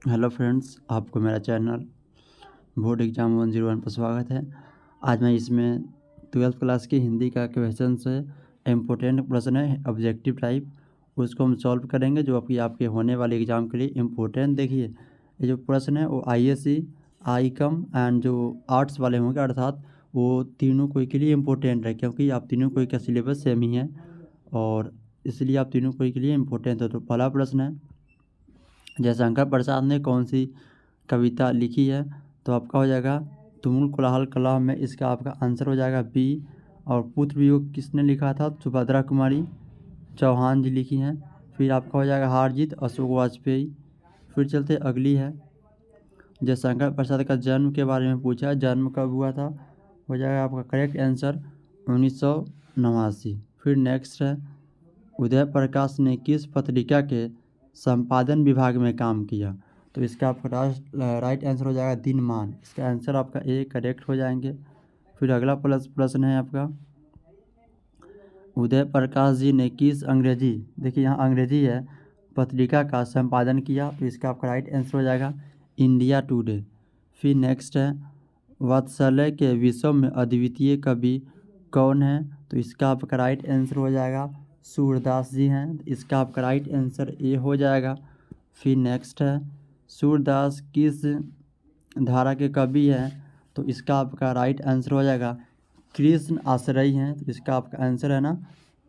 Hello friends, आपको मेरा channel board exam 101 पर स्वागत है। आज मैं इसमें 12th क्लास की हिंदी का क्वेश्चन से इम्पोर्टेंट प्रश्न है ऑब्जेक्टिव टाइप, उसको हम सॉल्व करेंगे जो आपके होने वाले एग्ज़ाम के लिए इम्पोर्टेंट। देखिए, ये जो प्रश्न है वो आईएससी, आईकम एंड जो आर्ट्स वाले होंगे, अर्थात वो तीनों कोई के लिए इम्पोर्टेंट है, क्योंकि आप तीनों कोई का सिलेबस सेम ही है और इसलिए आप तीनों कोई के लिए इम्पोर्टेंट है। तो पहला प्रश्न है, जयशंकर प्रसाद ने कौन सी कविता लिखी है? तो आपका हो जाएगा तुमुल कोलाहल कला में, इसका आपका आंसर हो जाएगा बी। और पुत्र वियोग किसने लिखा था? सुभद्रा कुमारी चौहान जी लिखी हैं। फिर आपका हो जाएगा हार जीत, अशोक वाजपेयी। फिर चलते अगली है, जयशंकर प्रसाद का जन्म के बारे में पूछा है, जन्म कब हुआ था? हो जाएगा आपका करेक्ट आंसर 1989। फिर नेक्स्ट है, उदय प्रकाश ने किस पत्रिका के संपादन विभाग में काम किया? तो इसका आपका राइट आंसर हो जाएगा दिनमान। इसका आंसर आपका ए करेक्ट हो जाएंगे। फिर अगला प्रश्न है आपका, उदय प्रकाश जी ने किस अंग्रेजी, देखिए यहाँ अंग्रेजी है, पत्रिका का संपादन किया? तो इसका आपका राइट आंसर हो जाएगा इंडिया टुडे। फिर नेक्स्ट है, वात्सल्य के विश्व में अद्वितीय कवि कौन है? तो इसका आपका राइट आंसर हो जाएगा सूरदास जी हैं। इसका आपका राइट आंसर ए हो जाएगा। फिर नेक्स्ट है, सूरदास किस धारा के कवि हैं? तो इसका आपका राइट आंसर हो जाएगा कृष्ण आश्रय हैं। तो इसका आपका आंसर है ना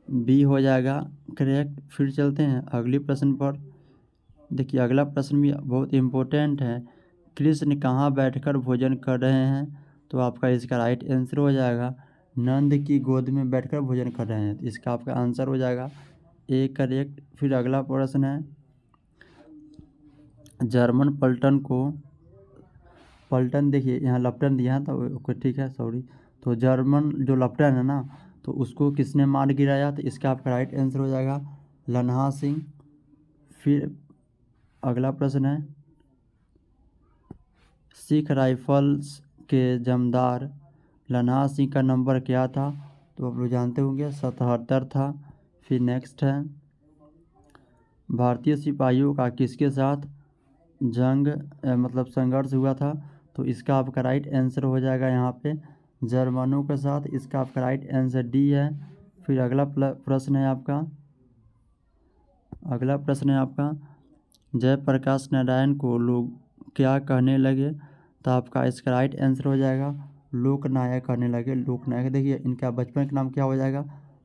बी हो जाएगा करेक्ट। फिर चलते हैं अगले प्रश्न पर। देखिए अगला प्रश्न भी बहुत इम्पोर्टेंट है, कृष्ण कहाँ बैठकर भोजन कर रहे हैं? तो आपका इसका राइट आंसर हो जाएगा नंद की गोद में बैठकर भोजन कर रहे हैं। तो इसका आपका आंसर हो जाएगा ए करेक्ट। फिर अगला प्रश्न है, जर्मन पलटन देखिए यहाँ लपटन दिया था, ओके ठीक है, सॉरी। तो जर्मन जो लपटन है ना, तो उसको किसने मार गिराया? तो इसका आपका राइट आंसर हो जाएगा लन्हा सिंह। फिर अगला प्रश्न है, सिख राइफल्स के जमदार लन्हा सिंह का नंबर क्या था? तो आप लोग जानते होंगे 77 था। फिर नेक्स्ट है, भारतीय सिपाहियों का किसके साथ जंग मतलब संघर्ष हुआ था? तो इसका आपका राइट आंसर हो जाएगा यहाँ पे जर्मनों के साथ। इसका आपका राइट आंसर डी है। फिर अगला प्रश्न है आपका, जयप्रकाश नारायण को लोग क्या कहने लगे? तो आपका इसका राइट आंसर हो जाएगा लोकनायक कहने लगे, लोकनायक। देखिए इनका बचपन का नाम क्या हो जाएगा?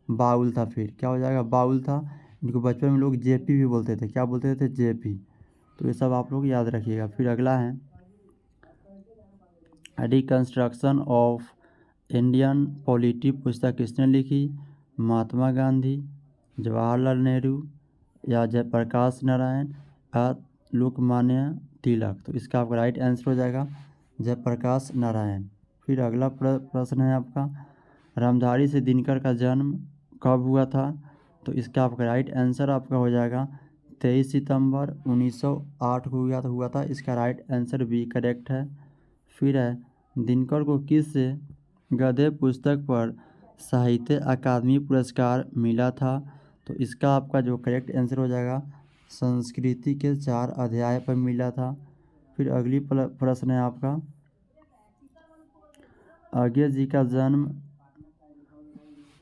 बाउल था। फिर क्या हो जाएगा? बाउल था। इनको बचपन में लोग जेपी भी बोलते थे, क्या बोलते थे? जेपी। तो ये सब आप लोग याद रखिएगा। फिर अगला है, रिकन्स्ट्रक्शन ऑफ इंडियन पॉलिटी पुस्तक किसने लिखी? महात्मा गांधी, जवाहरलाल नेहरू या जयप्रकाश नारायण या लोकमान्य तिलक? तो इसका आपका राइट आंसर हो जाएगा जयप्रकाश नारायण। फिर अगला प्रश्न है आपका, रामधारी से दिनकर का जन्म कब हुआ था? तो इसका आपका राइट आंसर आपका हो जाएगा 23 सितंबर 1908 को हुआ था। इसका राइट आंसर भी करेक्ट है। फिर है, दिनकर को किस गद्य पुस्तक पर साहित्य अकादमी पुरस्कार मिला था? तो इसका आपका जो करेक्ट आंसर हो जाएगा संस्कृति के 4 अध्याय पर मिला था। फिर अगली प्रश्न है आपका, आर्य जी का जन्म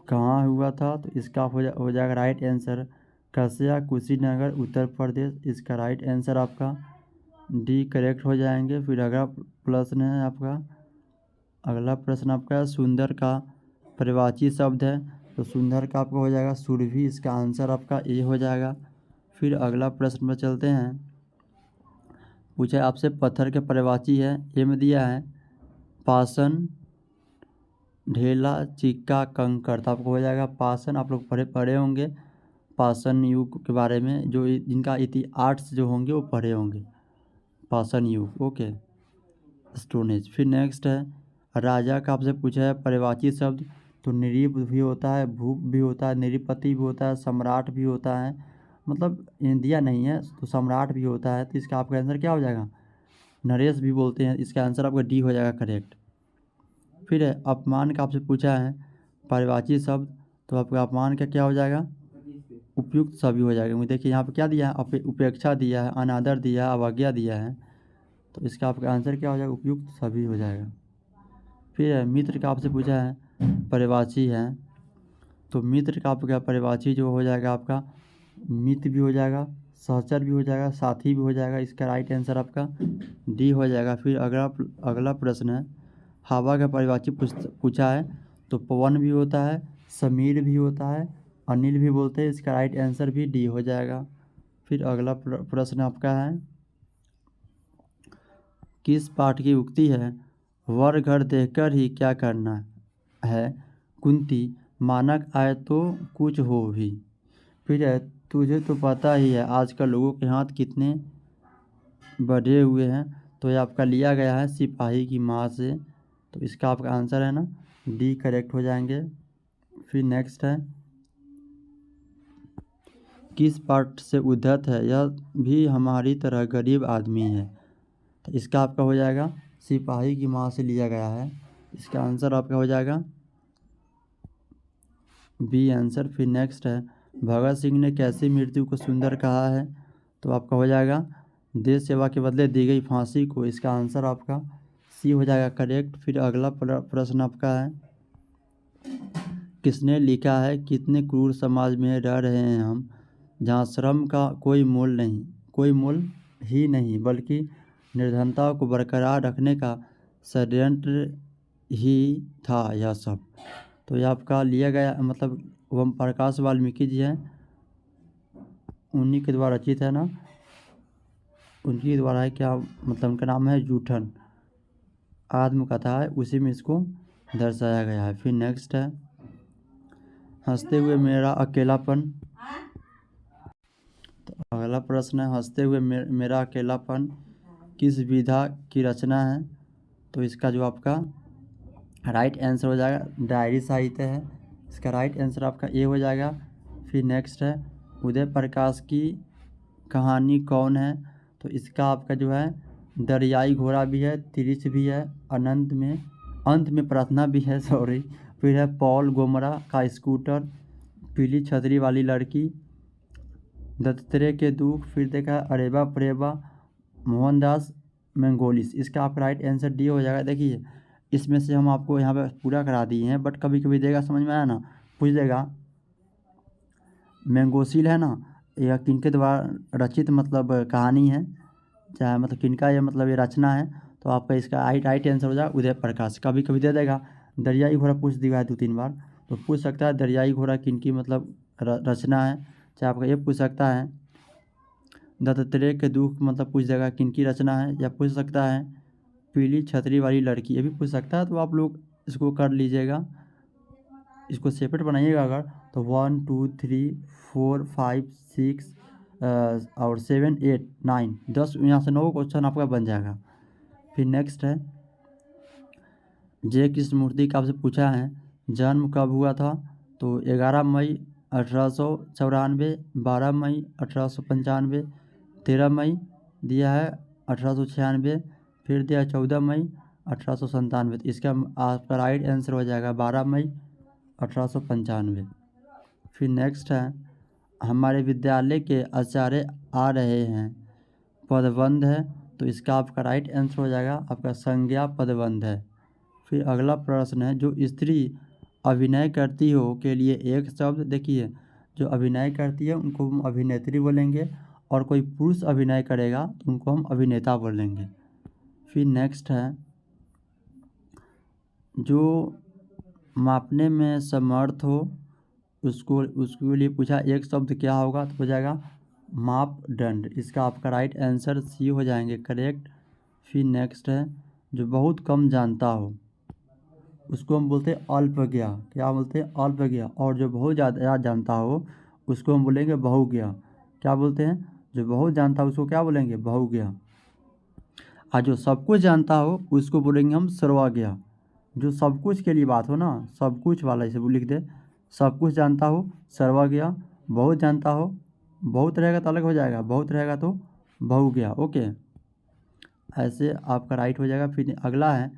कहाँ हुआ था? तो इसका हो जाएगा राइट आंसर कस्या, कुशीनगर, उत्तर प्रदेश। इसका राइट आंसर आपका डी करेक्ट हो जाएंगे। फिर अगला प्रश्न है आपका, सुंदर का परिवाची शब्द है। तो सुंदर का आपका हो जाएगा सुरभि। इसका आंसर आपका ए हो जाएगा। फिर अगला प्रश्न में चलते हैं, पूछा है आपसे पत्थर के परिवाची है, ए में दिया है पाषाण, ढेला, चिक्का, कंकड़। तो आपको हो जाएगा पाषाण। आप लोग पढ़े होंगे पाषाण युग के बारे में, जो जिनका आर्ट्स जो होंगे वो पढ़े होंगे पाषाण युग, ओके, स्टोन एज। फिर नेक्स्ट है, राजा का आपसे पूछा है परिवाची शब्द। तो नृप भी होता है, भूप भी होता है, नृपति भी होता है, सम्राट भी होता है, मतलब इंडिया नहीं है तो सम्राट भी होता है। तो इसका आपका आंसर क्या हो जाएगा? नरेश भी बोलते हैं। इसका आंसर आपका डी हो जाएगा करेक्ट। फिर है, अपमान का आपसे पूछा है परिवाची शब्द। तो आपका अपमान का क्या हो जाएगा? उपयुक्त सभी हो जाएगा। मुझे देखिए यहाँ पे क्या दिया है, उपेक्षा दिया है, अनादर दिया है, अवज्ञा दिया है, तो इसका आपका आंसर क्या हो जाएगा, उपयुक्त सभी हो जाएगा। फिर है मित्र का आपसे पूछा है, पर्यवाची है, तो मित्र का आपका पर्यवाची जो हो जाएगा आपका मित्र भी हो जाएगा, सहचर भी हो जाएगा, साथी भी हो जाएगा। इसका राइट आंसर आपका डी हो जाएगा। फिर अगला प्रश्न है, हवा का पर्यवाची पूछा है, तो पवन भी होता है, समीर भी होता है, अनिल भी बोलते हैं। इसका राइट आंसर भी डी हो जाएगा। फिर अगला प्रश्न आपका है, किस पाठ की उक्ति है, वर घर देखकर ही क्या करना है, कुंती मानक आए तो कुछ हो भी। फिर है, तुझे तो पता ही है आजकल लोगों के हाथ कितने बढ़े हुए हैं, तो ये आपका लिया गया है सिपाही की माँ से, तो इसका आपका आंसर है ना डी करेक्ट हो जाएंगे। फिर नेक्स्ट है, किस पाठ से उद्धत है, यह भी हमारी तरह गरीब आदमी है, तो इसका आपका हो जाएगा सिपाही की माँ से लिया गया है। इसका आंसर आपका हो जाएगा बी आंसर। फिर नेक्स्ट है, भगत सिंह ने कैसी मृत्यु को सुंदर कहा है, तो आपका हो जाएगा देश सेवा के बदले दी गई फांसी को। इसका आंसर आपका सी हो जाएगा करेक्ट। फिर अगला प्रश्न आपका है, किसने लिखा है, कितने क्रूर समाज में रह रहे हैं हम, जहाँ श्रम का कोई मोल ही नहीं, बल्कि निर्धनता को बरकरार रखने का षड्यंत्र ही था यह सब। तो यह आपका लिया गया मतलब ओम प्रकाश वाल्मीकि जी हैं, उन्हीं के द्वारा रचित है ना, उनकी द्वारा है, क्या मतलब उनका नाम है जूठन, आत्मकथा है, उसी में इसको दर्शाया गया है। फिर नेक्स्ट है, हंसते हुए मेरा अकेलापन, तो अगला प्रश्न है, हंसते हुए मेरा अकेलापन किस विधा की रचना है, तो इसका जो आपका राइट आंसर हो जाएगा डायरी साहित्य है। इसका राइट आंसर आपका ए हो जाएगा। फिर नेक्स्ट है, उदय प्रकाश की कहानी कौन है, तो इसका आपका जो है दरियाई घोड़ा भी है, तिरिछ भी है, अंत में प्रार्थना भी है, सॉरी। फिर है पॉल गोमरा का स्कूटर, पीली छतरी वाली लड़की, दत्तात्रेय के दुख, फिर देखा अरेबा परेबा, मोहनदास मंगोलिस। इसका आपका राइट आंसर डी हो जाएगा। देखिए इसमें से हम आपको यहाँ पे पूरा करा दिए हैं, बट कभी कभी देगा, समझ में आया ना, पूछ देगा मैंगोसील है ना, यह किनके द्वारा रचित मतलब कहानी है, चाहे मतलब किनका ये मतलब ये रचना है, तो आपका इसका राइट आंसर हो जाएगा उदय प्रकाश। कभी कभी दे देगा दरियाई घोड़ा पूछ दिया है 2-3 बार, तो पूछ सकता है दरियाई घोड़ा किनकी मतलब रचना है, चाहे आपका ये पूछ सकता है दत्तात्रेय के दुख मतलब पूछ देगा किनकी रचना है, या पूछ सकता है पीली छतरी वाली लड़की, ये भी पूछ सकता है। तो आप लोग इसको कर लीजिएगा, इसको सेपरेट बनाइएगा अगर, तो 1 2 3 4 5 6 और 7 8 9 10 यहाँ से 9 क्वेश्चन आपका बन जाएगा। फिर नेक्स्ट है, जे कृष्णमूर्ति का आपसे पूछा है जन्म कब हुआ था, तो 11 मई 1894, 12 मई 1895, 13 मई दिया है 1896, फिर दिया है 14 मई 1897। तो इसका आपका राइट आंसर हो जाएगा 12 मई 1895। फिर नेक्स्ट है, हमारे विद्यालय के आचार्य आ रहे हैं, पदबंध है, तो इसका आपका राइट आंसर हो जाएगा आपका संज्ञा पदबंध है। फिर अगला प्रश्न है, जो स्त्री अभिनय करती हो के लिए एक शब्द, देखिए जो अभिनय करती है उनको हम अभिनेत्री बोलेंगे, और कोई पुरुष अभिनय करेगा तो उनको हम अभिनेता बोलेंगे। फिर नेक्स्ट है, जो मापने में समर्थ हो उसके लिए पूछा एक शब्द क्या होगा, तो हो जाएगा मापदंड। इसका आपका राइट आंसर सी हो जाएंगे करेक्ट। फिर नेक्स्ट है, जो बहुत कम जानता हो उसको हम बोलते हैं अल्पज्ञ, क्या बोलते हैं अल्पज्ञ, और जो बहुत ज़्यादा जानता हो उसको हम बोलेंगे बहुज्ञ। क्या बोलते हैं, जो बहुत जानता हो उसको क्या बोलेंगे, बहुज्ञ। और जो सब कुछ जानता हो उसको बोलेंगे हम सर्वज्ञ। जो सब कुछ के लिए बात हो ना, सब कुछ वाला इसे लिख दे, सब कुछ जानता हो सर्वज्ञ, बहुत जानता हो, बहुत रहेगा तो अलग हो जाएगा, बहुत रहेगा तो बहुज्ञ। ओके, ऐसे आपका राइट हो जाएगा। फिर अगला है,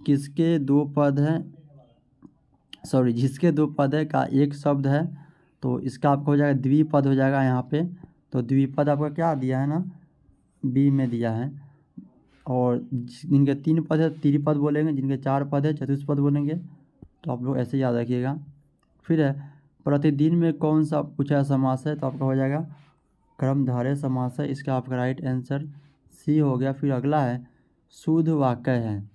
जिसके दो पद है का एक शब्द है, तो इसका आपका हो जाएगा द्विपद हो जाएगा यहाँ पे। तो द्विपद आपका क्या दिया है ना, बी में दिया है। और जिनके 3 पद है त्रिपद बोलेंगे, जिनके 4 पद है चतुष्पद बोलेंगे। तो आप लोग ऐसे याद रखिएगा। फिर है प्रतिदिन में कौन सा पूछा समास है, तो आपका हो जाएगा कर्मधारय समास है। इसका आपका राइट आंसर सी हो गया। फिर अगला है शुद्ध वाक्य है।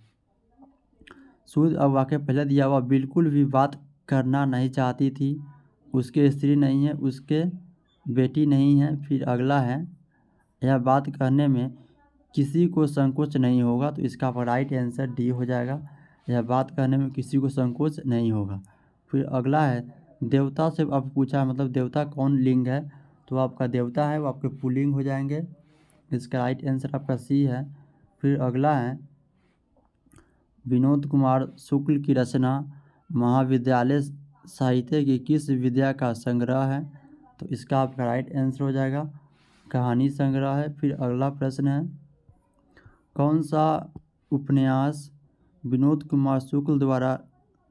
शुद्ध अब वाक्य पहले दिया हुआ, बिल्कुल भी बात करना नहीं चाहती थी, उसके स्त्री नहीं है, उसके बेटी नहीं है। फिर अगला है यह बात कहने में किसी को संकोच नहीं होगा, तो इसका राइट आंसर डी हो जाएगा। यह बात कहने में किसी को संकोच नहीं होगा। फिर अगला है देवता से अब पूछा है, मतलब देवता कौन लिंग है, तो आपका देवता है वो आपके पुल्लिंग हो जाएंगे। इसका राइट आंसर आपका सी है। फिर अगला है विनोद कुमार शुक्ल की रचना महाविद्यालय साहित्य की किस विद्या का संग्रह है, तो इसका आपका राइट आंसर हो जाएगा कहानी संग्रह है। फिर अगला प्रश्न है कौन सा उपन्यास विनोद कुमार शुक्ल द्वारा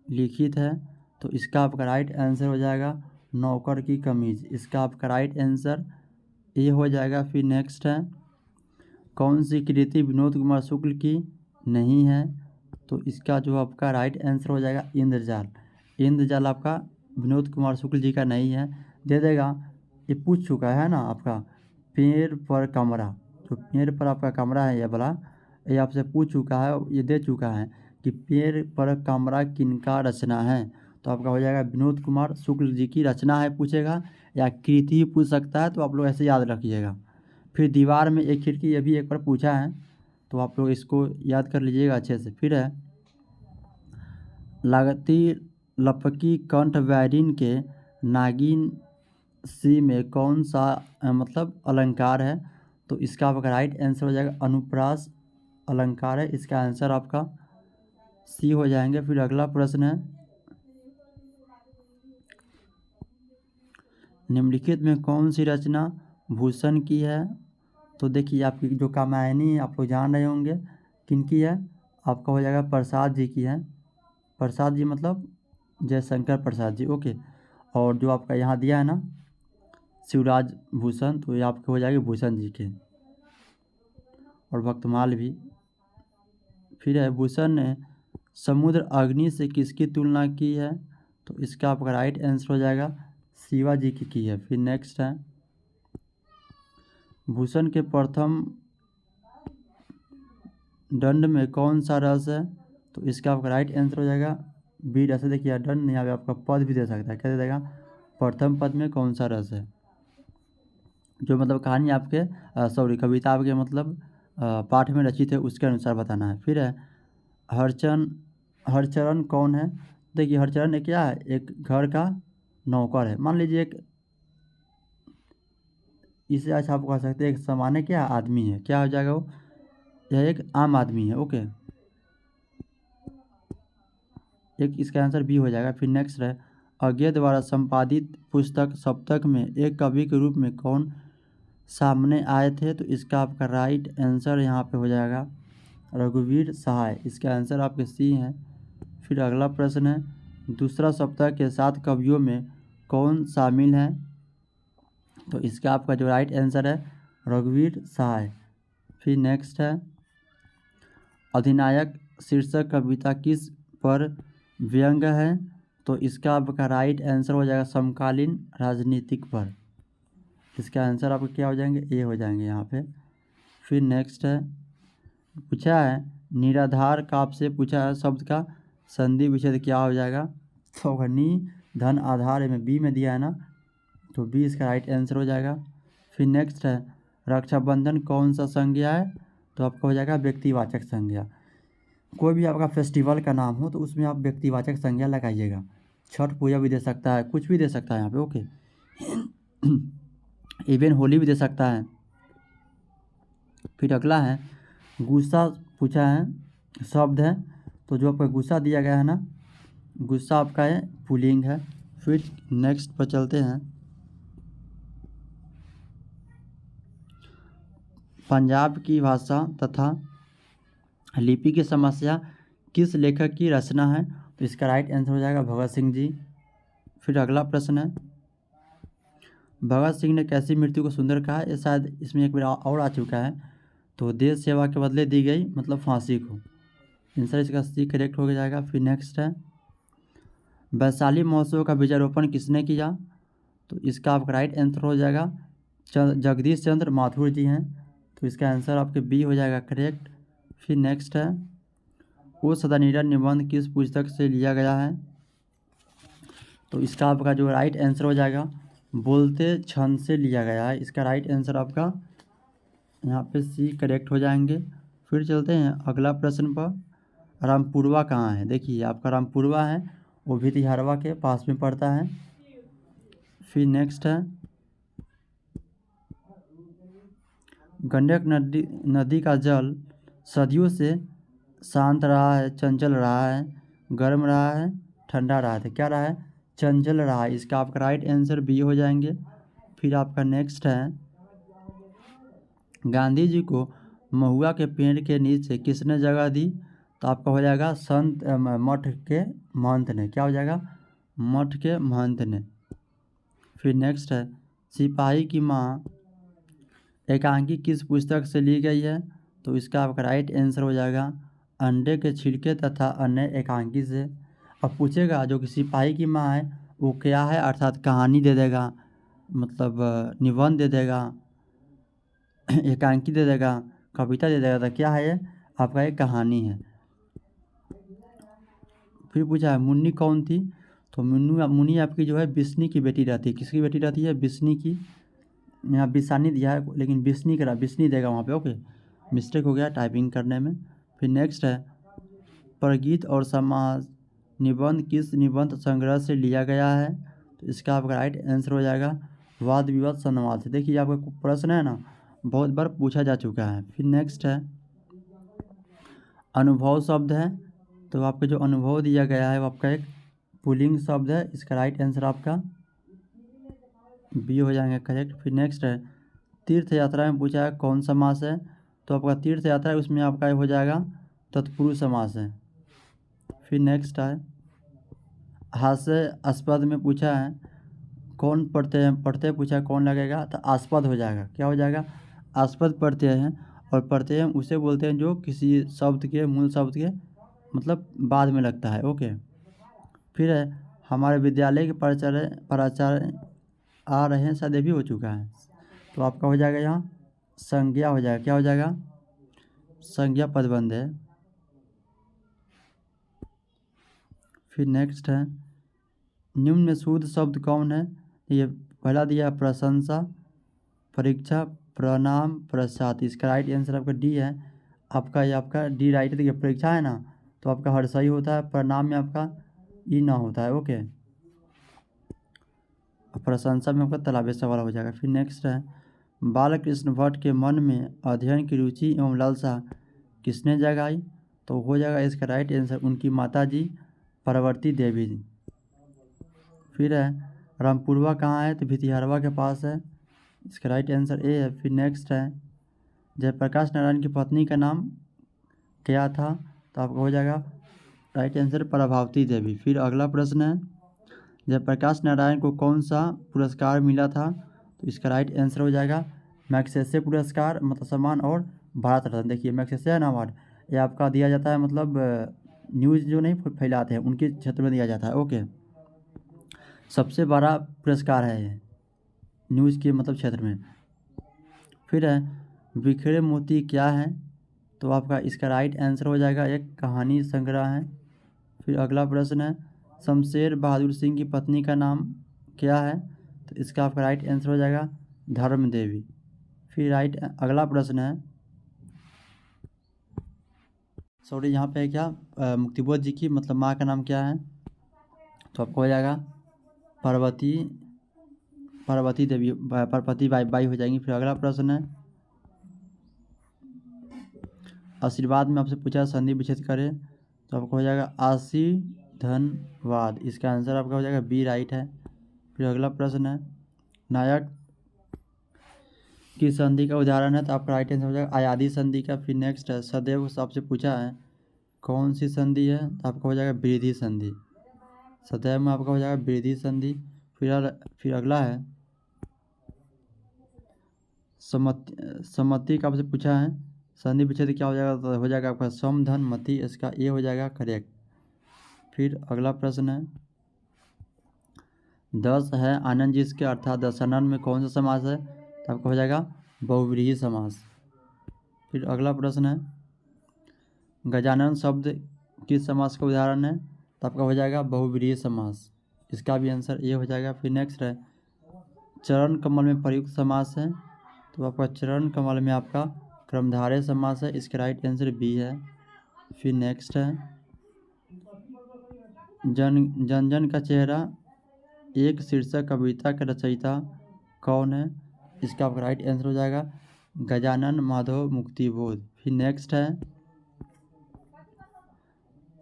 लिखित है, तो इसका आपका राइट आंसर हो जाएगा नौकर की कमीज। इसका आपका राइट आंसर ए हो जाएगा। फिर नेक्स्ट है कौन सी कृति विनोद कुमार शुक्ल की नहीं है, तो इसका जो आपका राइट आंसर हो जाएगा इंद्रजाल। इंद्रजाल आपका विनोद कुमार शुक्ल जी का नहीं है। दे देगा, ये पूछ चुका है ना आपका पेड़ पर कमरा, जो पेड़ पर आपका कमरा है ये वाला, ये आपसे पूछ चुका है, ये दे चुका है कि पेड़ पर कमरा किनका रचना है, तो आपका हो जाएगा विनोद कुमार शुक्ल जी की रचना है पूछेगा, या कृति पूछ सकता है। तो आप लोग ऐसे याद रखिएगा। फिर दीवार में एक खिड़की, ये भी एक बार पूछा है, तो आप लोग इसको याद कर लीजिएगा अच्छे से। फिर है लगती लपकी कंठ बैरिन के नागिन सी में कौन सा मतलब अलंकार है, तो इसका आपका राइट आंसर हो जाएगा अनुप्रास अलंकार है। इसका आंसर आपका सी हो जाएंगे। फिर अगला प्रश्न है निम्नलिखित में कौन सी रचना भूषण की है, तो देखिए आपकी जो कामायनी है आप लोग जान रहे होंगे किनकी है, आपका हो जाएगा प्रसाद जी की है। प्रसाद जी मतलब जयशंकर प्रसाद जी, ओके। और जो आपका यहाँ दिया है ना शिवराज भूषण, तो ये आपके हो जाएगी भूषण जी के। और भक्तमाल भी। फिर है भूषण ने समुद्र अग्नि से किसकी तुलना की है, तो इसका आपका राइट आंसर हो जाएगा शिवाजी की है। फिर नेक्स्ट है भूषण के प्रथम दंड में कौन सा रस है, तो इसका आपका राइट आंसर हो जाएगा बी रस है। देखिए दंड यहाँ पे आपका पद भी दे सकता है, क्या दे देगा प्रथम पद में कौन सा रस है, जो मतलब कहानी आपके सॉरी कविता आपके मतलब पाठ में रचित है उसके अनुसार बताना है। फिर है हरचरण कौन है, देखिए हरचरण एक क्या है, एक घर का नौकर है। मान लीजिए एक इससे अच्छा आप कह सकते हैं एक सामान्य क्या आदमी है, क्या हो जाएगा वो, यह एक आम आदमी है, ओके। एक इसका आंसर बी हो जाएगा। फिर नेक्स्ट है अज्ञे द्वारा संपादित पुस्तक सप्तक में एक कवि के रूप में कौन सामने आए थे, तो इसका आपका राइट आंसर यहाँ पे हो जाएगा रघुवीर सहाय। इसका आंसर आपके सी है। फिर अगला प्रश्न है दूसरा सप्ताह के 7 कवियों में कौन शामिल है, तो इसका आपका जो राइट आंसर है रघुवीर सहाय। फिर नेक्स्ट है अधिनायक शीर्षक कविता किस पर व्यंग है, तो इसका आपका राइट आंसर हो जाएगा समकालीन राजनीतिक पर। इसका आंसर आपका क्या हो जाएंगे ए हो जाएंगे यहाँ पे। फिर नेक्स्ट है पूछा है निराधार का आपसे पूछा है शब्द का संधि विच्छेद क्या हो जाएगा, तो अगर नी धन आधार में बी में दिया है ना, तो बी इसका राइट आंसर हो जाएगा। फिर नेक्स्ट है रक्षाबंधन कौन सा संज्ञा है, तो आपका हो जाएगा व्यक्तिवाचक संज्ञा। कोई भी आपका फेस्टिवल का नाम हो तो उसमें आप व्यक्तिवाचक संज्ञा लगाइएगा। छठ पूजा भी दे सकता है, कुछ भी दे सकता है यहाँ पे, ओके। इवन होली भी दे सकता है। फिर अगला है गुस्सा पूछा है शब्द है, तो जो आपका गुस्सा दिया गया है ना, गुस्सा आपका है पुल्लिंग है। फिर नेक्स्ट पर चलते हैं पंजाब की भाषा तथा लिपि की समस्या किस लेखक की रचना है, तो इसका राइट आंसर हो जाएगा भगत सिंह जी। फिर अगला प्रश्न है भगत सिंह ने कैसी मृत्यु को सुंदर कहा, ये शायद इसमें एक बार और आ चुका है। तो देश सेवा के बदले दी गई मतलब फांसी को। आंसर इसका सी करेक्ट हो जाएगा। फिर नेक्स्ट है, वैशाली महोत्सव का बीजारोपण किसने किया, तो इसका आपका राइट आंसर हो जाएगा जगदीश चंद्र माथुर जी हैं। तो इसका आंसर आपके बी हो जाएगा करेक्ट। फिर नेक्स्ट है, वो सदानिरण निबंध किस पुस्तक से लिया गया है, तो इसका आपका जो राइट आंसर हो जाएगा बोलते छंद से लिया गया है। इसका राइट आंसर आपका यहाँ पे सी करेक्ट हो जाएंगे। फिर चलते हैं अगला प्रश्न पर। रामपुरवा कहाँ है, देखिए आपका रामपुरवा है वो भी तिहारवा के पास में पड़ता है। फिर नेक्स्ट है, गंडक नदी का जल सदियों से शांत रहा है, चंचल रहा है, गर्म रहा है, ठंडा रहा है, क्या रहा है, चंचल रहा है। इसका आपका राइट आंसर बी हो जाएंगे। फिर आपका नेक्स्ट है, गांधी जी को महुआ के पेड़ के नीचे किसने जगह दी, तो आपका हो जाएगा संत मठ के महंत ने, क्या हो जाएगा, मठ के महंत ने। फिर नेक्स्ट है, सिपाही की माँ एकांकी किस पुस्तक से ली गई है, तो इसका आपका राइट आंसर हो जाएगा अंडे के छिलके तथा अन्य एकांकी से। अब पूछेगा जो कि सिपाही की माँ है वो क्या है, अर्थात कहानी दे देगा, मतलब निबंध दे देगा, एकांकी दे देगा, कविता दे देगा, तो क्या है ये आपका एक कहानी है। फिर पूछा है मुन्नी कौन थी, तो मुन्नी आपकी जो है बिस्नी की बेटी रहती है। किसकी बेटी रहती है, बिस्नी की। यहाँ बिसानी दिया है लेकिन बिस्नी करा, बिस्नी देगा वहाँ पे, ओके मिस्टेक हो गया टाइपिंग करने में। फिर नेक्स्ट है, प्रगीत और समाज निबंध किस निबंध संग्रह से लिया गया है, तो इसका आपका राइट आंसर हो जाएगा वाद विवाद संवाद से। देखिए आपका प्रश्न है ना बहुत बार पूछा जा चुका है। फिर नेक्स्ट है, अनुभव शब्द है, तो आपका जो अनुभव दिया गया है वो आपका एक पुल्लिंग शब्द है। इसका राइट आंसर आपका बी हो जाएंगे करेक्ट। फिर नेक्स्ट है, तीर्थ यात्रा में पूछा है कौन समास है, तो आपका तीर्थ यात्रा है उसमें आपका हो जाएगा तत्पुरुष समास है। फिर नेक्स्ट है, हास्यास्पद में पूछा है कौन पढ़ते पूछा है कौन लगेगा, तो आस्पद हो जाएगा, क्या हो जाएगा, आस्पद प्रत्यय हैं। और प्रत्यय हम उसे बोलते हैं जो किसी शब्द के मूल शब्द के मतलब बाद में लगता है, ओके। फिर है, हमारे विद्यालय के प्राचार्य आ रहे हैं, शायद ये भी हो चुका है, तो आपका हो जाएगा यहाँ संज्ञा हो जाएगा, क्या हो जाएगा, संज्ञा पदबंध है। फिर नेक्स्ट है, निम्न में शुद्ध शब्द कौन है, ये पहला दिया प्रशंसा, परीक्षा, प्रणाम, प्रसाद। इसका राइट आंसर आपका डी है। आपका ये आपका डी राइट है। देखिए परीक्षा है ना तो आपका हर सही होता है, प्रणाम में आपका ई ना होता है, ओके। प्रशंसा में आपका तालाबे सवाल हो जाएगा। फिर नेक्स्ट है, बालकृष्ण भट्ट के मन में अध्ययन की रुचि एवं लालसा किसने जगाई, तो हो जाएगा इसका राइट आंसर उनकी माता जी परवर्ती देवी जी। फिर है, रामपुरवा कहाँ है, तो भितिहारवा के पास है। इसका राइट आंसर ए है। फिर नेक्स्ट है, जयप्रकाश नारायण की पत्नी का नाम क्या था, तो आपका हो जाएगा राइट आंसर प्रभावती देवी। फिर अगला प्रश्न है, जयप्रकाश नारायण को कौन सा पुरस्कार मिला था, तो इसका राइट आंसर हो जाएगा मैग्सेसे पुरस्कार, मतलब सम्मान और भारत रत्न। देखिए मैग्सेसे है ना अवार्ड, ये आपका दिया जाता है मतलब न्यूज़ जो नहीं फैलाते हैं उनके क्षेत्र में दिया जाता है, ओके। सबसे बड़ा पुरस्कार है ये न्यूज़ के मतलब क्षेत्र में। फिर है, बिखरे मोती क्या है, तो आपका इसका राइट आंसर हो जाएगा एक कहानी संग्रह है। फिर अगला प्रश्न है, शमशेर बहादुर सिंह की पत्नी का नाम क्या है, तो इसका आपका राइट आंसर हो जाएगा धर्म देवी। फिर अगला प्रश्न है, सॉरी यहाँ पे क्या मुक्तिबोध जी की मतलब माँ का नाम क्या है, तो आपको हो जाएगा पार्वती देवी, पार्वती बाई हो जाएंगी। फिर अगला प्रश्न है, आशीर्वाद में आपसे पूछा संधि विच्छेद करें, तो आपको हो जाएगा आशी धनवाद। इसका आंसर आपका हो जाएगा बी राइट है। फिर अगला प्रश्न है, नायक की संधि का उदाहरण है, तो आपका राइट आंसर हो जाएगा आयादी संधि का। फिर नेक्स्ट है, सदैव आपसे पूछा है कौन सी संधि है, तो आपका हो जाएगा वृद्धि संधि। सदैव में आपका हो जाएगा वृद्धि संधि। फिर अगला है, सम्मति का आपसे पूछा है, संधि विच्छेद क्या हो जाएगा, तो हो जाएगा आपका सम धन मति, इसका ए हो जाएगा करेक्ट। फिर अगला प्रश्न है 10 है आनंद जिसके अर्थात दशानन में कौन सा समास है, तो आपका हो जाएगा बहुव्रीहि समास। फिर अगला प्रश्न है गजानन शब्द किस समास का उदाहरण है, तो आपका हो जाएगा बहुव्रीहि समास, इसका भी आंसर ए हो जाएगा। फिर नेक्स्ट है चरण कमल में प्रयुक्त समास है, तो आपका चरण कमल में आपका क्रमधारय समास है, इसका राइट आंसर बी है। फिर नेक्स्ट है जन जन का चेहरा एक शीर्षक कविता का रचयिता कौन है, इसका आपका राइट आंसर हो जाएगा गजानन माधव मुक्तिबोध। फिर नेक्स्ट है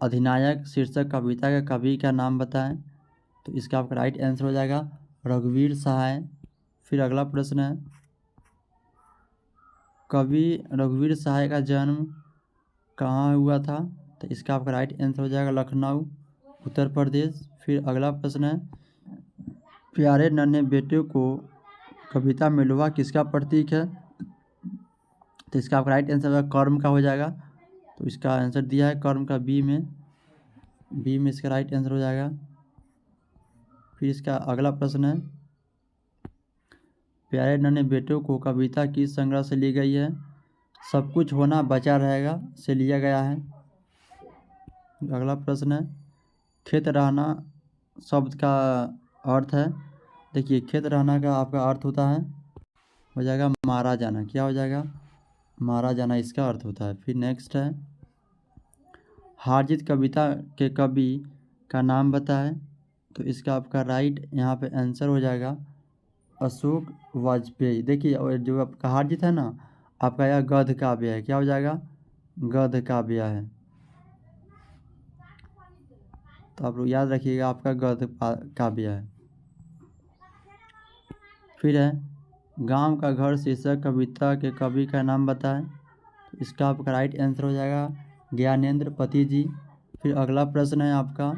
अधिनायक शीर्षक कविता का कवि का नाम बताएं, तो इसका आपका राइट आंसर हो जाएगा रघुवीर सहाय। फिर अगला प्रश्न है कवि रघुवीर सहाय का जन्म कहाँ हुआ था, तो इसका आपका राइट आंसर हो जाएगा लखनऊ उत्तर प्रदेश। फिर अगला प्रश्न है प्यारे नन्हे बेटे को कविता में लोहा किसका प्रतीक है, तो इसका आपका राइट आंसर कर्म का हो जाएगा, तो इसका आंसर दिया है कर्म का बी में इसका राइट आंसर हो जाएगा। फिर इसका अगला प्रश्न है प्यारे नन्हे बेटों को कविता किस संग्रह से ली गई है, सब कुछ होना बचा रहेगा से लिया गया है। अगला प्रश्न है खेत रहना शब्द का अर्थ है, देखिए खेत रहना का आपका अर्थ होता है हो जाएगा मारा जाना, क्या हो जाएगा मारा जाना, इसका अर्थ होता है। फिर नेक्स्ट है हार जीत कविता के कवि का नाम बताएं, तो इसका आपका राइट यहाँ पे आंसर हो जाएगा अशोक वाजपेयी। देखिए और जो आपका हार जीत है ना आपका यह गद्य काव्य है, क्या हो जाएगा गद्य काव्य है, तो आप लोग याद रखिएगा आपका गद्य काव्य है। फिर है गांव का घर शीर्षक कविता के कवि का नाम बताएं, तो इसका आपका राइट आंसर हो जाएगा ज्ञानेंद्र पति जी। फिर अगला प्रश्न है आपका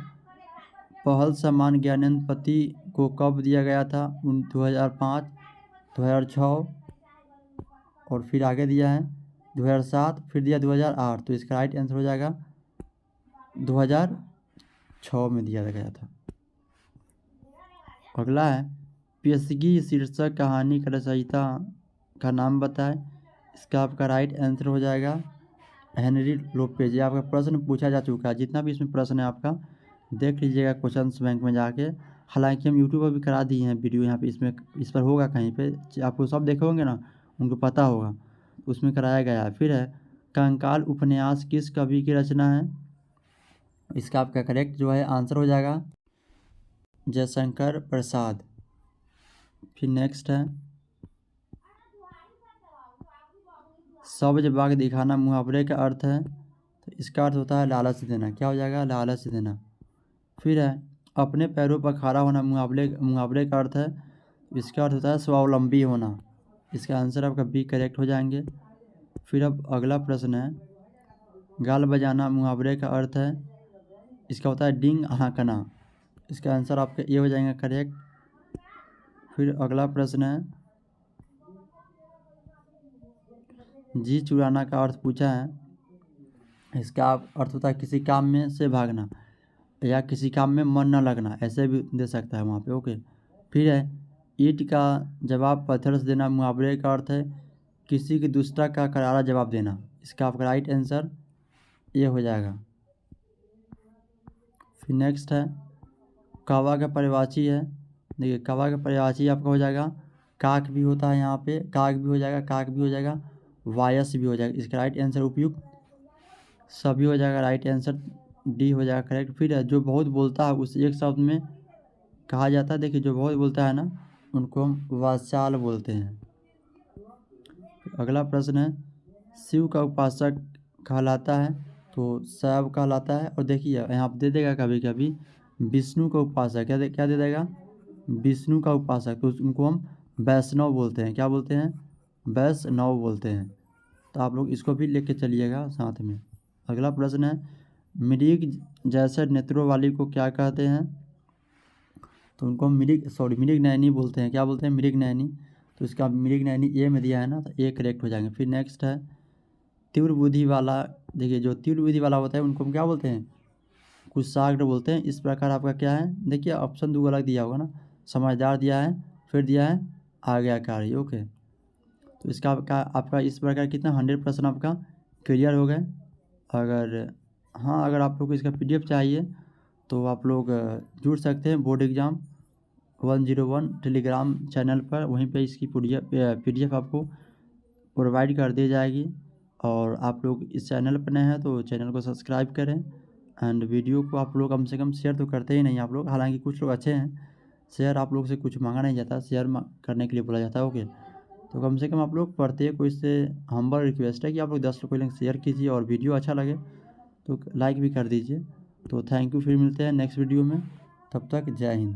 पहल सम्मान ज्ञानेंद्र पति को कब दिया गया था, 2005 2006 और फिर आगे दिया है 2007 फिर दिया 2008, तो इसका राइट आंसर हो जाएगा 2006 में दिया गया था। अगला है पेशगी शीर्षक कहानी का रचयिता का नाम बताएं, इसका आपका राइट आंसर हो जाएगा हेनरी लोपेज। ये आपका प्रश्न पूछा जा चुका है, जितना भी इसमें प्रश्न है आपका देख लीजिएगा क्वेश्चन बैंक में जाके, हालांकि हम यूट्यूब पर भी करा दिए हैं वीडियो, यहाँ पे इसमें इस पर होगा कहीं पे आपको सब देखे होंगे ना उनको पता होगा, उसमें कराया गया है। फिर है कंकाल उपन्यास किस कवि की रचना है, इसका आपका करेक्ट जो है आंसर हो जाएगा जयशंकर प्रसाद। फिर नेक्स्ट है सब्ज बाग दिखाना मुहावरे का अर्थ है, तो इसका अर्थ होता है लालच देना, क्या हो जाएगा लालच देना। फिर है अपने पैरों पर खड़ा होना मुहावरे का अर्थ है, इसका अर्थ होता है स्वावलंबी होना, इसका आंसर आपका बी करेक्ट हो जाएंगे। फिर अब अगला प्रश्न है गाल बजाना मुहावरे का अर्थ है, इसका होता है डिंग हाँकना, इसका आंसर आपका ए हो जाएगा करेक्ट। फिर अगला प्रश्न है जी चुराना का अर्थ पूछा है, इसका अर्थ होता है किसी काम में से भागना या किसी काम में मन न लगना, ऐसे भी दे सकता है वहाँ पे ओके। फिर है ईंट का जवाब पत्थर से देना मुहावरे का अर्थ है किसी की दुष्टता का करारा जवाब देना, इसका आपका राइट आंसर ये हो जाएगा। फिर नेक्स्ट है कौवा का परिवाची है, देखिए कौवा का परिवाची आपका हो जाएगा काक भी होता है, यहाँ पे काक भी हो जाएगा काक भी हो जाएगा वायस भी हो जाएगा, इसका राइट आंसर उपयुक्त सभी हो जाएगा, राइट आंसर डी हो जाएगा करेक्ट। फिर है जो बहुत बोलता है उसे एक शब्द में कहा जाता है, देखिए जो बहुत बोलता है ना उनको हम वाचाल बोलते हैं। अगला प्रश्न है शिव का उपासक कहलाता है, तो शैव कहलाता है, और देखिए यहाँ पे दे देगा कभी कभी विष्णु का उपासक, क्या दे देगा विष्णु का उपासक, तो उनको हम वैष्णव बोलते हैं, क्या बोलते हैं वैष्णव बोलते हैं, तो आप लोग इसको भी लेके चलिएगा साथ में। अगला प्रश्न है मृग जैसे नेत्रों वाली को क्या कहते हैं, तो उनको मृग नयनी बोलते हैं, क्या बोलते हैं मृग नयनी, तो इसका मीनिंग यानी ए में दिया है ना, तो ए करेक्ट हो जाएंगे। फिर नेक्स्ट है तीव्र बुद्धि वाला। देखिए जो तीव्र बुद्धि वाला होता है उनको हम क्या बोलते हैं, कुशाग्र बोलते हैं। इस प्रकार आपका क्या है, देखिए ऑप्शन 2 अलग दिया होगा ना, समझदार दिया है, फिर दिया है आज्ञाकारी। ओके, तो इसका आपका इस प्रकार कितना 100% आपका क्लियर हो गए। अगर हाँ, अगर आप लोग को इसका PDF चाहिए तो आप लोग जुड़ सकते हैं बोर्ड एग्ज़ाम 101 टेलीग्राम चैनल पर। वहीं पे इसकी PDF आपको प्रोवाइड कर दी जाएगी। और आप लोग इस चैनल पर नए हैं तो चैनल को सब्सक्राइब करें। एंड वीडियो को आप लोग कम से कम शेयर तो करते ही नहीं आप लोग, हालांकि कुछ लोग अच्छे हैं, शेयर आप लोग से कुछ मांगा नहीं जाता, शेयर करने के लिए बोला जाता है। ओके, तो कम से कम आप लोग प्रत्येक को इससे हम्बल रिक्वेस्ट है कि आप लोग 10 लोग को लिंक शेयर कीजिए, और वीडियो अच्छा लगे तो लाइक भी कर दीजिए। तो थैंक यू, फिर मिलते हैं नेक्स्ट वीडियो में, तब तक जय हिंद।